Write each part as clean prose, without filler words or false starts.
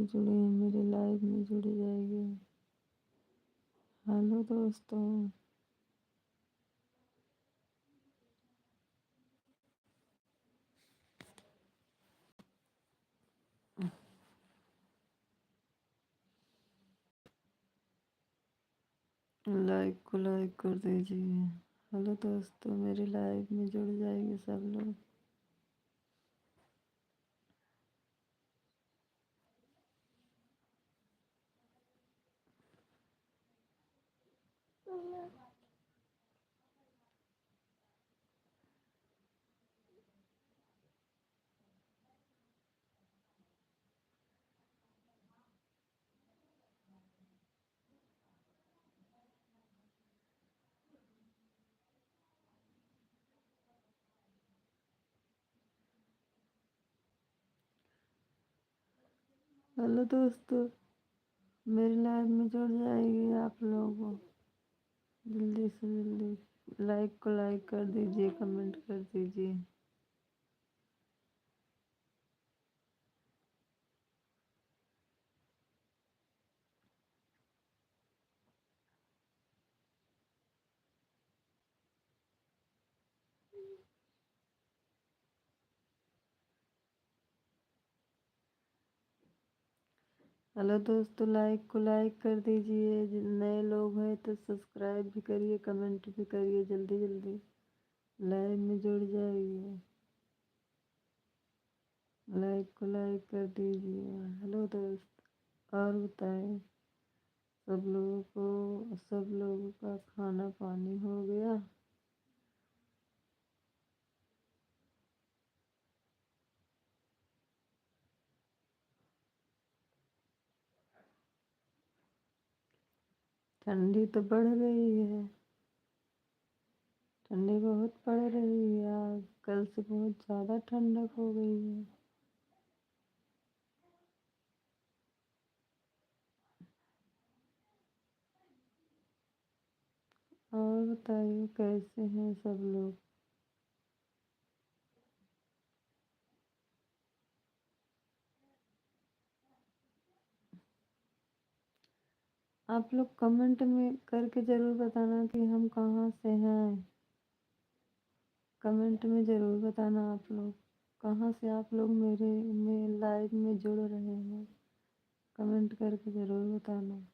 नहीं जुड़े हैं मेरे लाइव में जुड़ जाइए। हेलो दोस्तों। लाइक को लाइक कर दीजिए। हेलो दोस्तों, मेरे लाइव में जुड़ जाइए सब लोग। हेलो दोस्तों, मेरे लाइव में जुड़ जाइए आप लोग। जल्दी से जल्दी लाइक को लाइक कर दीजिए, कमेंट कर दीजिए। हेलो दोस्तों, लाइक को लाइक कर दीजिए। नए लोग हैं तो सब्सक्राइब भी करिए, कमेंट भी करिए। जल्दी जल्दी लाइव में जुड़ जाइए। लाइक को लाइक कर दीजिए। हेलो दोस्त, और बताएं, सब लोगों का खाना पानी हो गया? ठंडी तो बढ़ रही है, ठंडी बहुत पड़ रही है। आज कल से बहुत ज़्यादा ठंडक हो गई है। और बताइए, कैसे हैं सब लोग? आप लोग कमेंट में करके ज़रूर बताना कि हम कहाँ से हैं। कमेंट में ज़रूर बताना आप लोग कहाँ से आप लोग मेरे में लाइव में जुड़ रहे हैं। कमेंट करके ज़रूर बताना।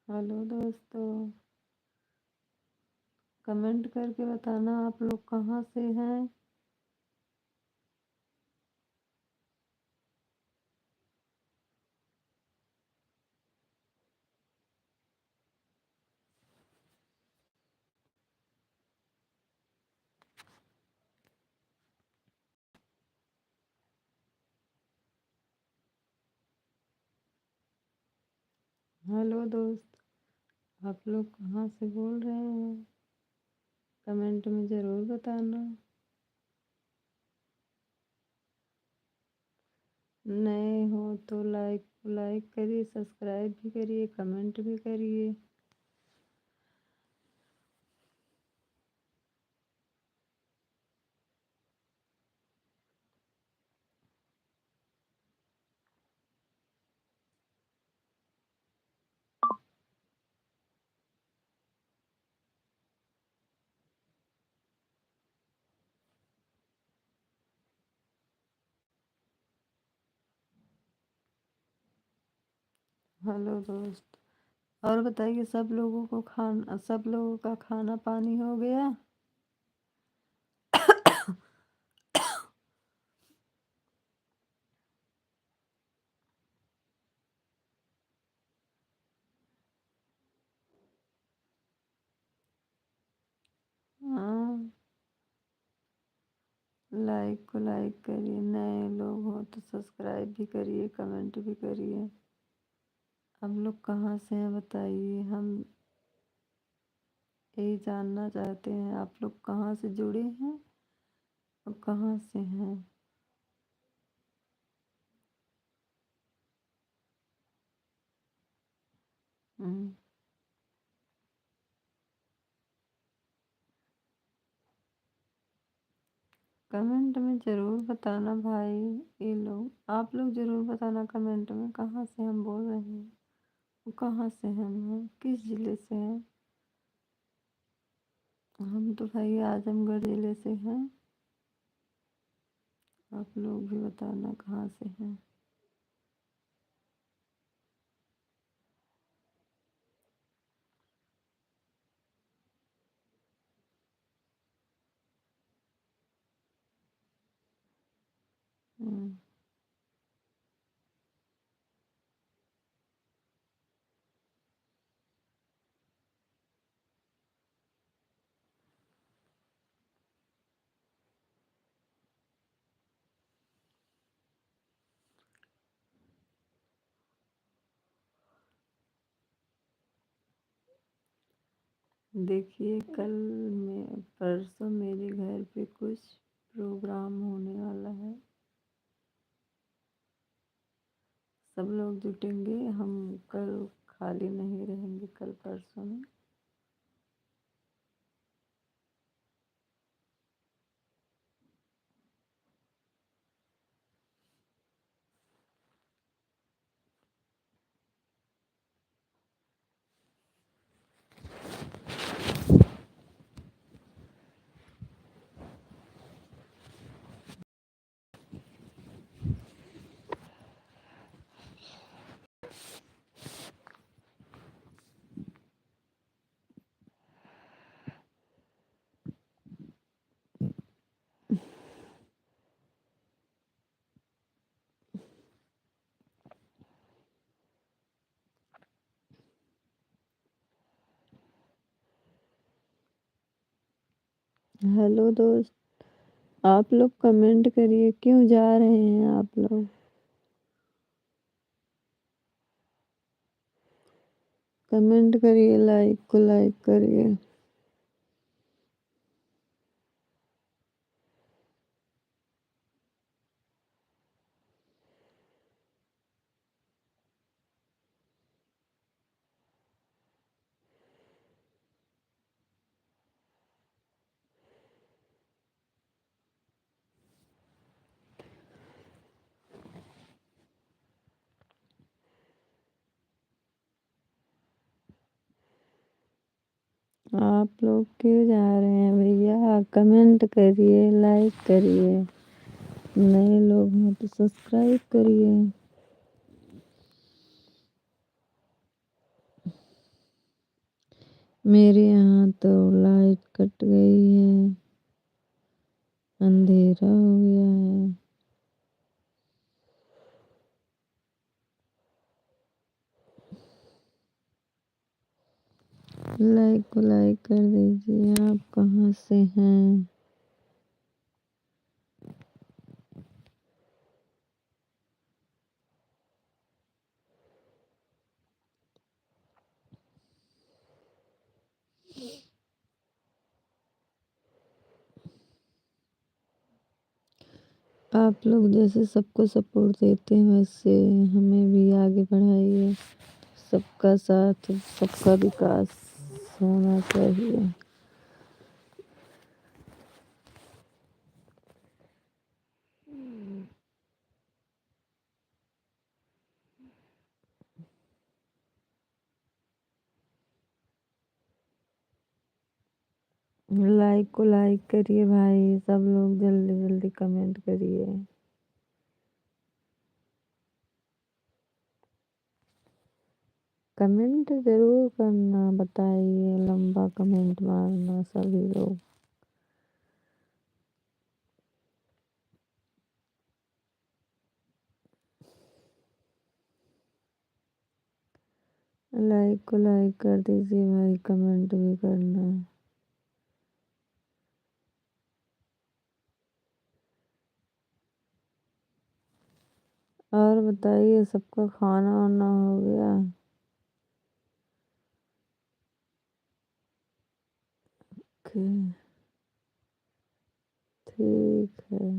हेलो दोस्तों, कमेंट करके बताना आप लोग कहाँ से हैं। हेलो दोस्त, आप लोग कहाँ से बोल रहे हैं? कमेंट में ज़रूर बताना। नए हो तो लाइक लाइक करिए, सब्सक्राइब भी करिए, कमेंट भी करिए। हेलो दोस्त, और बताइए, सब लोगों का खाना पानी हो गया? हाँ, लाइक को लाइक करिए। नए लोग हो तो सब्सक्राइब भी करिए, कमेंट भी करिए। हम लोग कहाँ से हैं बताइए, हम यही जानना चाहते हैं। आप लोग कहाँ से जुड़े हैं और कहाँ से हैं? हम्म, कमेंट में ज़रूर बताना भाई। ये लोग आप लोग ज़रूर बताना कमेंट में कहाँ से हम बोल रहे हैं, वो कहाँ से हम हैं, किस ज़िले से हैं। हम तो भाई आजमगढ़ ज़िले से हैं। आप लोग भी बताना कहाँ से हैं। हम्म, देखिए कल में परसों मेरे घर पे कुछ प्रोग्राम होने वाला है। सब लोग जुटेंगे, हम कल खाली नहीं रहेंगे, कल परसों में। हेलो दोस्त, आप लोग कमेंट करिए, क्यों जा रहे हैं आप लोग। कमेंट करिए, लाइक को लाइक करिए। आप लोग क्यों जा रहे हैं भैया, कमेंट करिए, लाइक करिए। नए लोग हैं तो सब्सक्राइब करिए। मेरे यहाँ तो लाइट कट गई है, अंधेरा हो गया है। लाइक को लाइक कर दीजिए। आप कहाँ से हैं। आप लोग जैसे सबको सपोर्ट देते हैं वैसे हमें भी आगे बढ़ाइए। सबका साथ, सबका विकास होना चाहिए। लाइक को लाइक करिए भाई, सब लोग जल्दी जल्दी कमेंट करिए। कमेंट जरूर करना, बताइए, लंबा कमेंट मारना सभी लोग। लाइक को लाइक कर दीजिए भाई, कमेंट भी करना। और बताइए, सबका खाना वाना हो गया। ओके, ठीक है।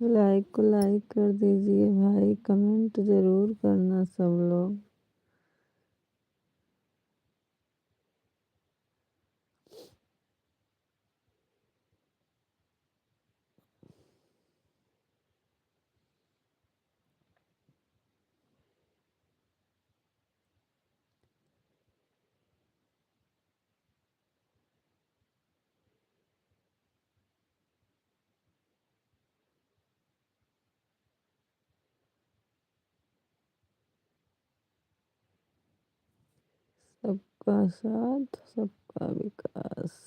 लाइक को लाइक कर दीजिए भाई, कमेंट जरूर करना सब लोग। सबका साथ सबका विकास।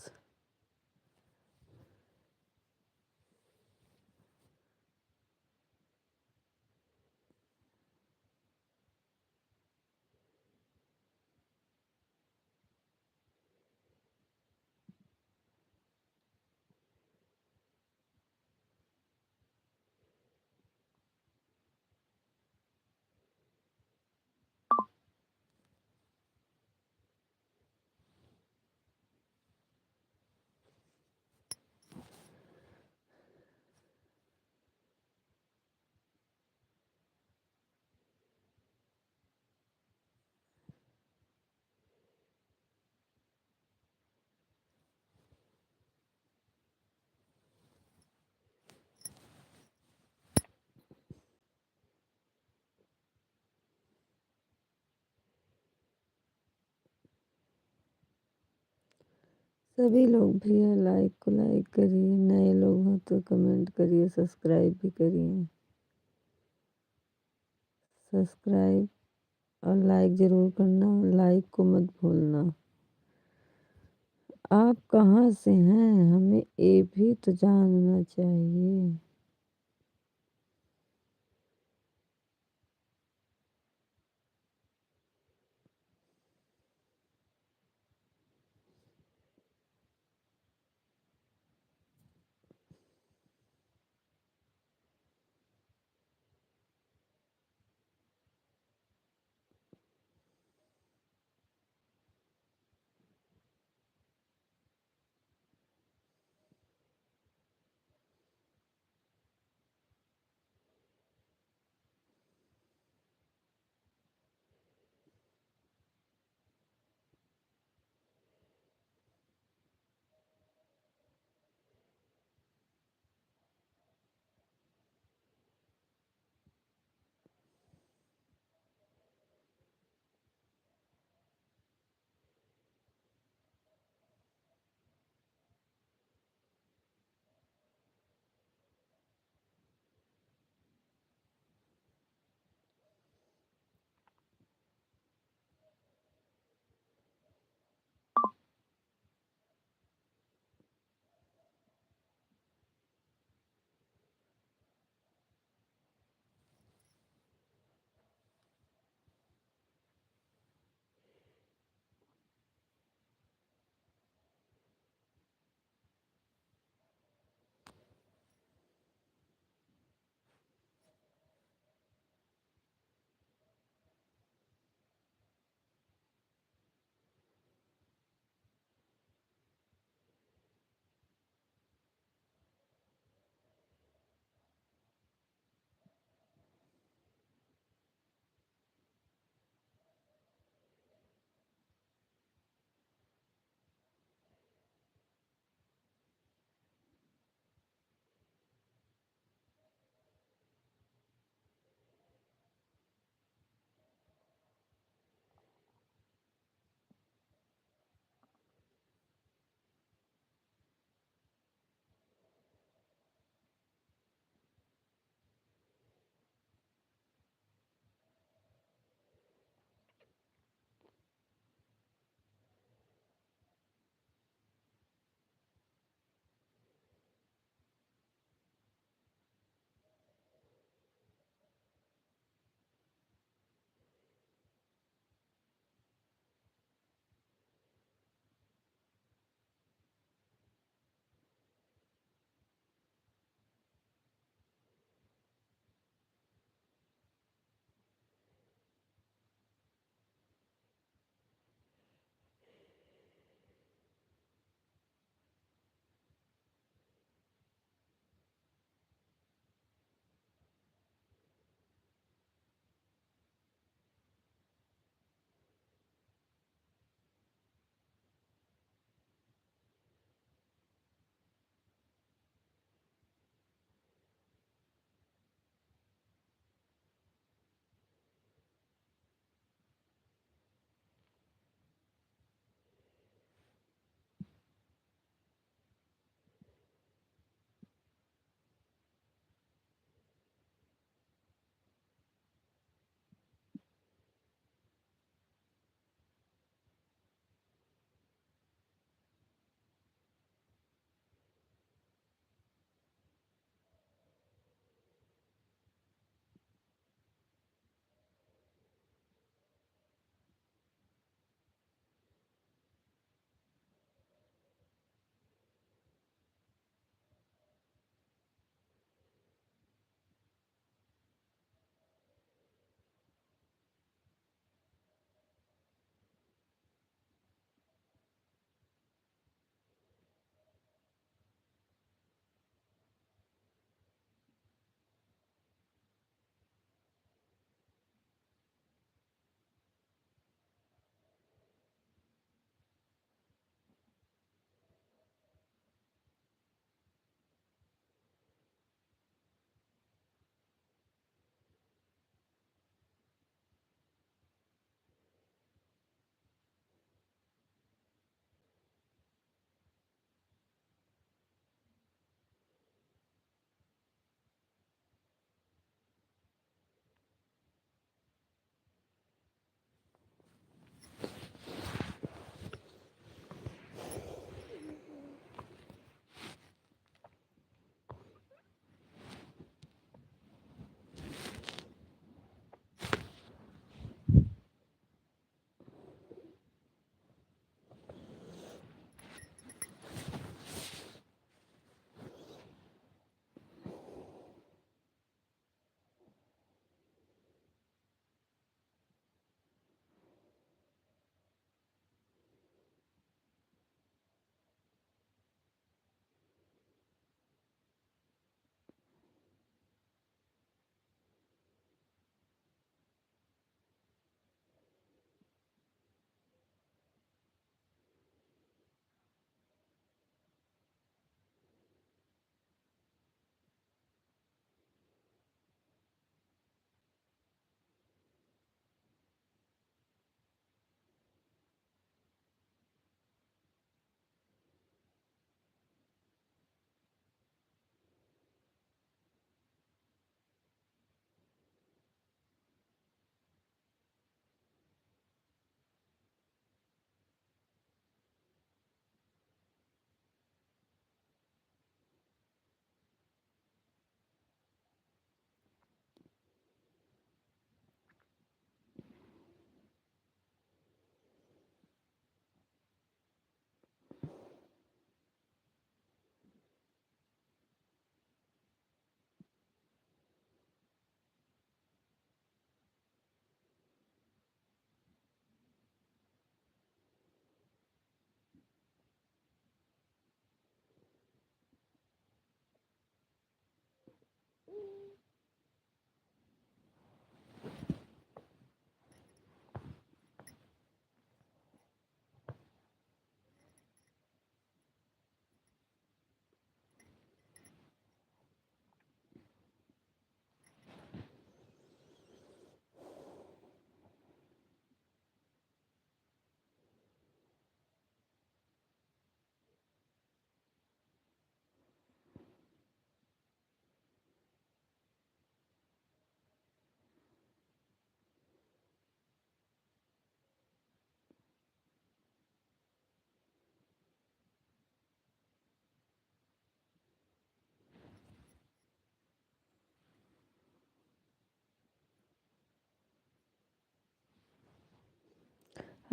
सभी लोग भैया लाइक को लाइक करिए, नए लोग हो तो कमेंट करिए, सब्सक्राइब भी करिए। सब्सक्राइब और लाइक ज़रूर करना, लाइक को मत भूलना। आप कहाँ से हैं, हमें ये भी तो जानना चाहिए।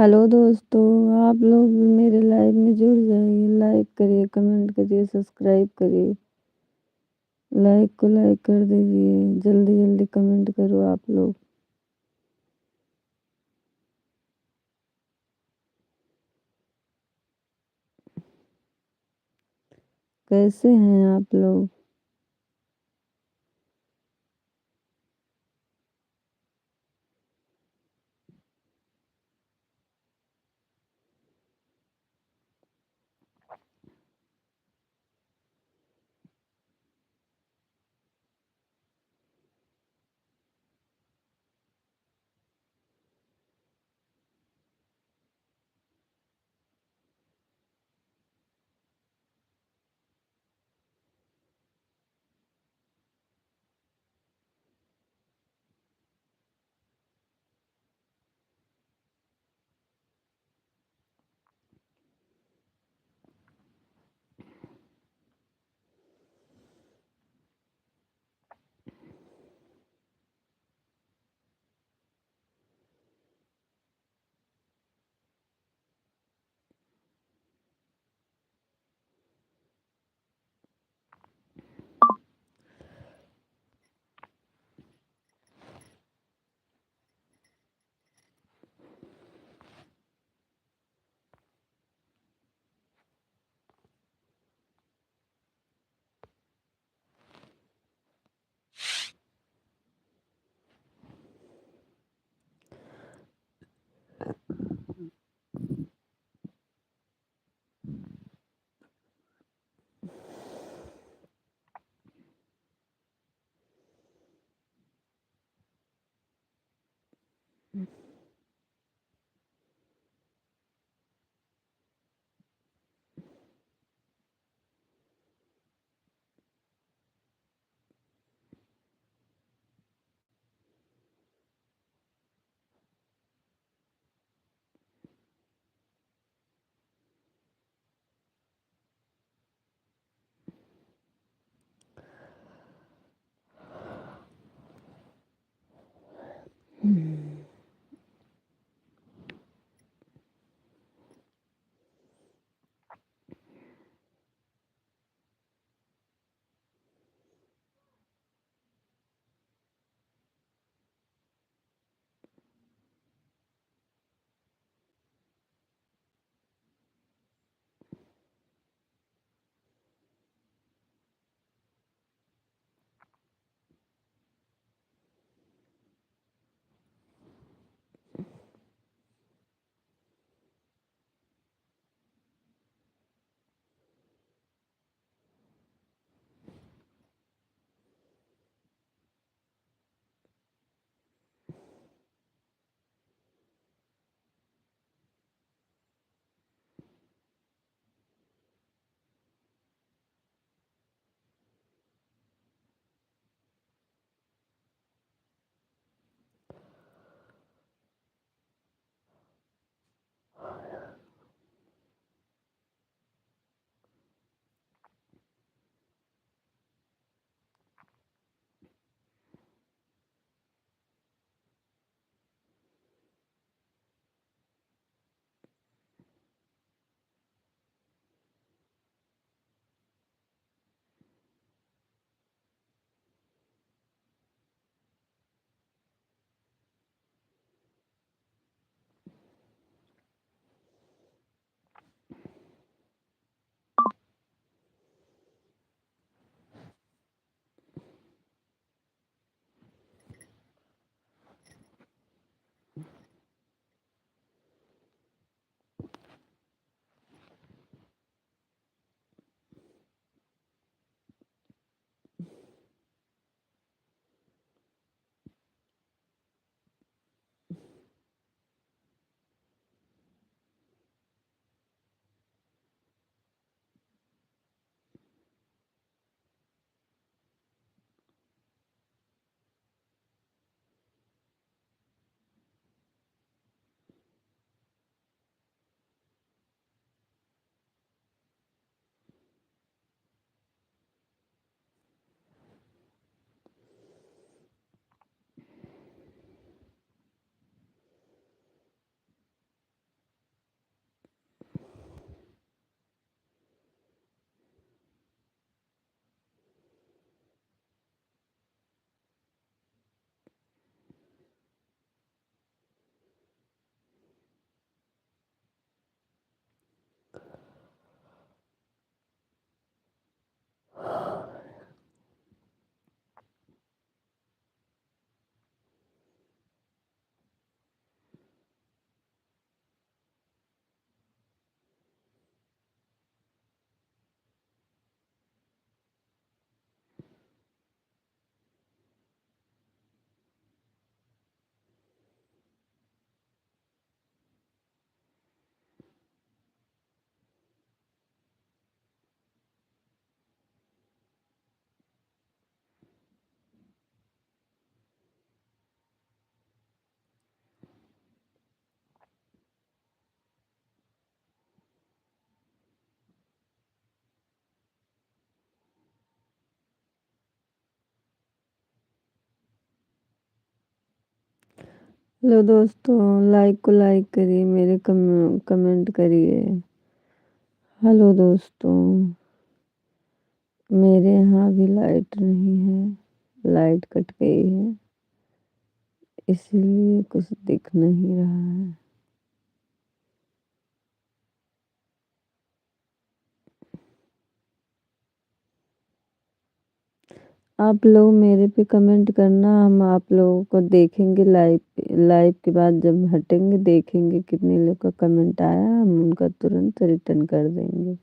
हेलो दोस्तों, आप लोग भी मेरे लाइव में जुड़ जाइए। लाइक करिए, कमेंट करिए, सब्सक्राइब करिए। लाइक को लाइक कर दीजिए, जल्दी जल्दी कमेंट करो आप लोग। कैसे हैं आप लोग? हेलो दोस्तों, लाइक को लाइक करिए, मेरे कमेंट करिए। हेलो दोस्तों, मेरे यहाँ भी लाइट नहीं है, लाइट कट गई है, इसीलिए कुछ दिख नहीं रहा है। आप लोग मेरे पे कमेंट करना, हम आप लोगों को देखेंगे लाइव लाइव के बाद जब हटेंगे देखेंगे कितने लोग का कमेंट आया, हम उनका तुरंत रिटर्न कर देंगे।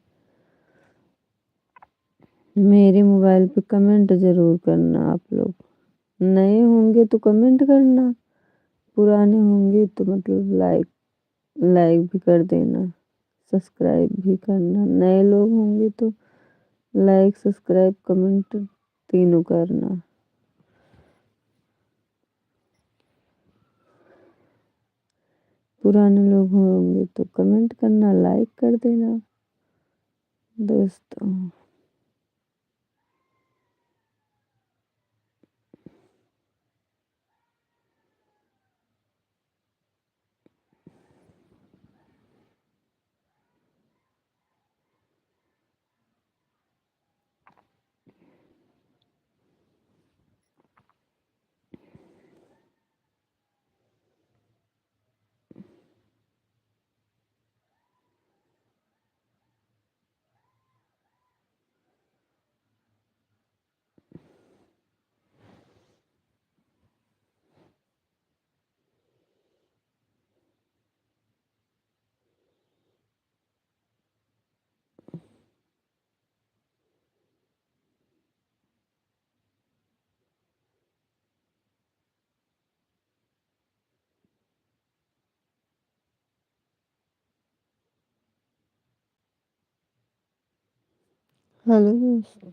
मेरे मोबाइल पे कमेंट ज़रूर करना आप लोग। नए होंगे तो कमेंट करना, पुराने होंगे तो मतलब लाइक लाइक भी कर देना, सब्सक्राइब भी करना। नए लोग होंगे तो लाइक सब्सक्राइब कमेंट तीनों करना। पुराने लोग होंगे तो कमेंट करना, लाइक कर देना दोस्तों। हेलो दोस्तों,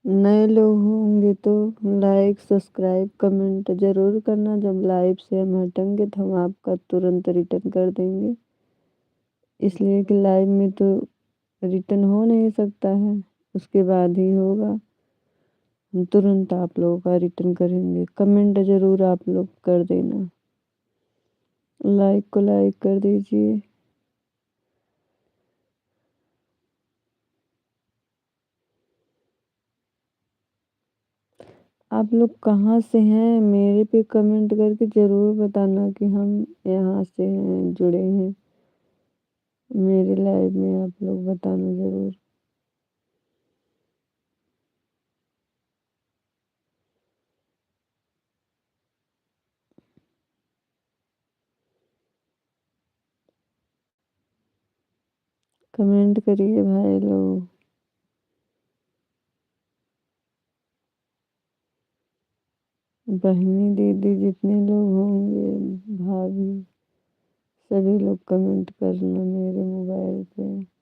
नए लोग होंगे तो लाइक सब्सक्राइब कमेंट ज़रूर करना। जब लाइव से हम हटेंगे तो हम आपका तुरंत रिटर्न कर देंगे, इसलिए कि लाइव में तो रिटर्न हो नहीं सकता है, उसके बाद ही होगा। हम तुरंत आप लोगों का रिटर्न करेंगे। कमेंट ज़रूर आप लोग कर देना, लाइक को लाइक कर दीजिए। आप लोग कहाँ से हैं मेरे पे कमेंट करके ज़रूर बताना कि हम यहाँ से हैं, जुड़े हैं मेरे लाइव में। आप लोग बताना ज़रूर। कमेंट करिए भाई लोग। बहनी दीदी जितने लोग होंगे, भाभी, सभी लोग कमेंट करना मेरे मोबाइल पे।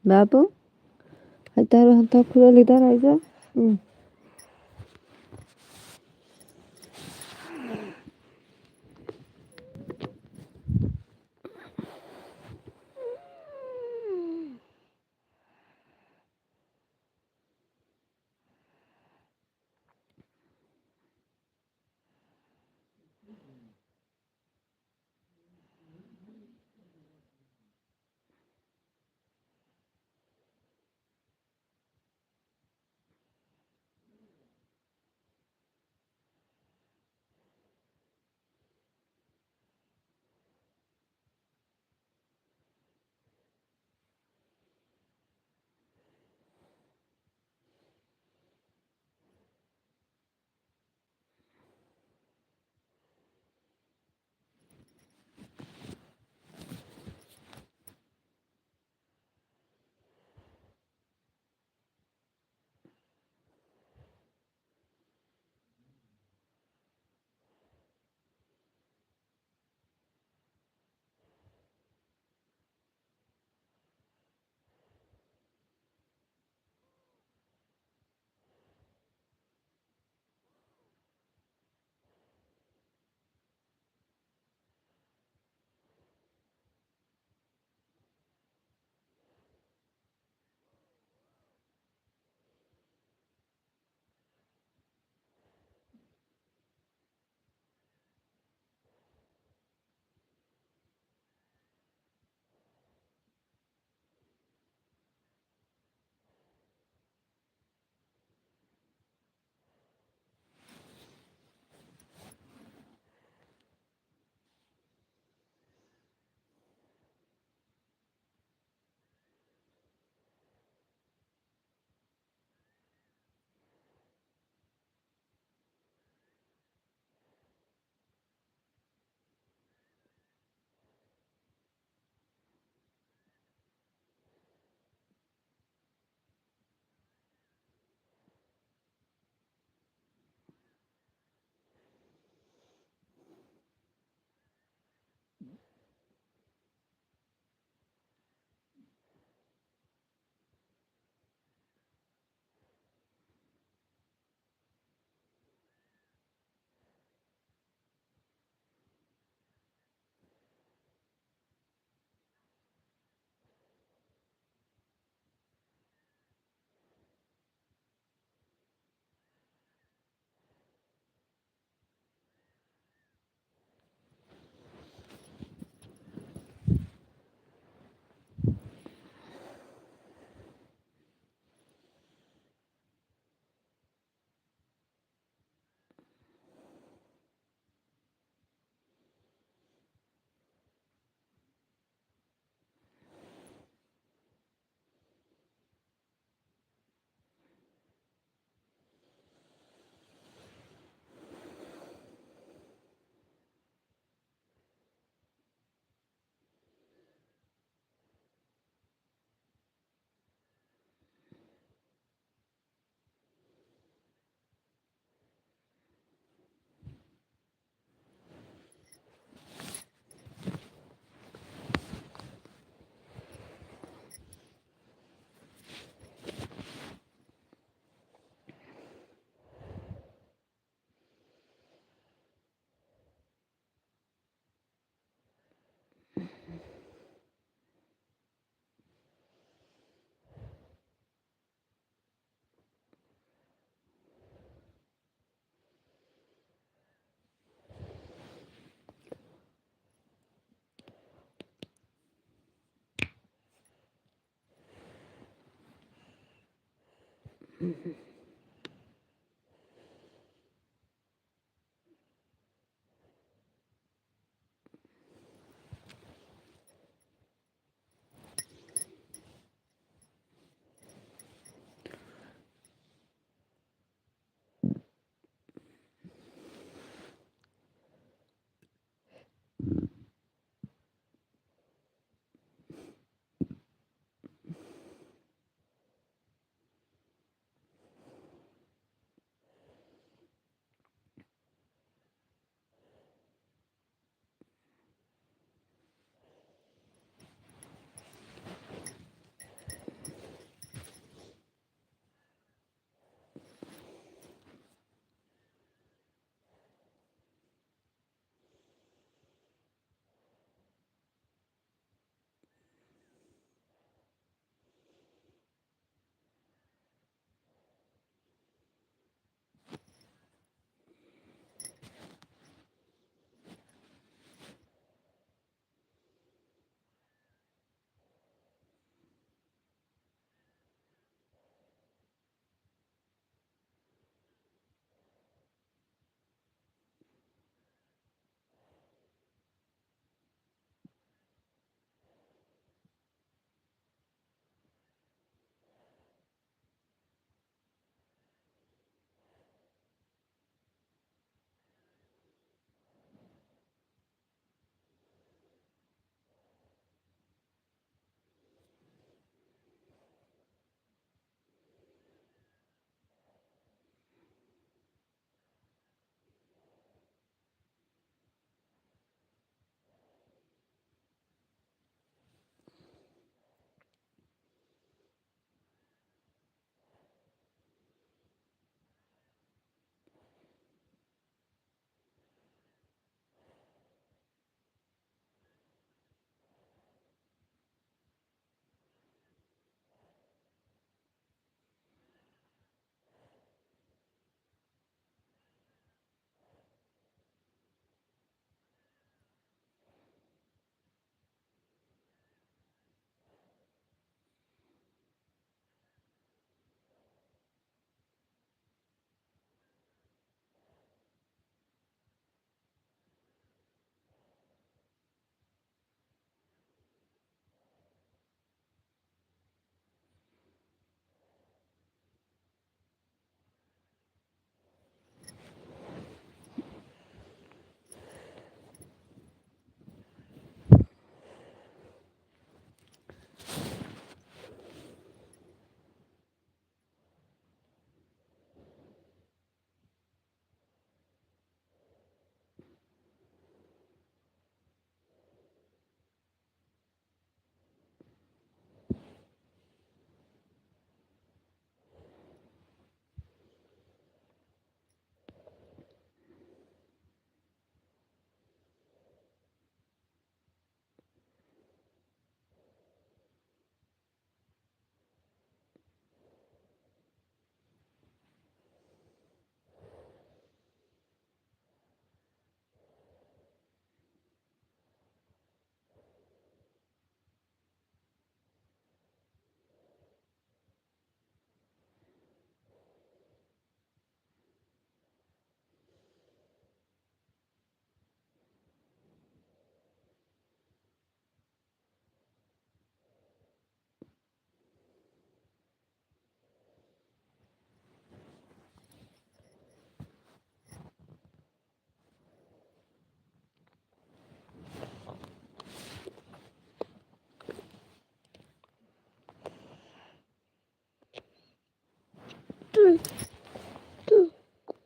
बाबू तारो हाथ खुलल इधर आ जा।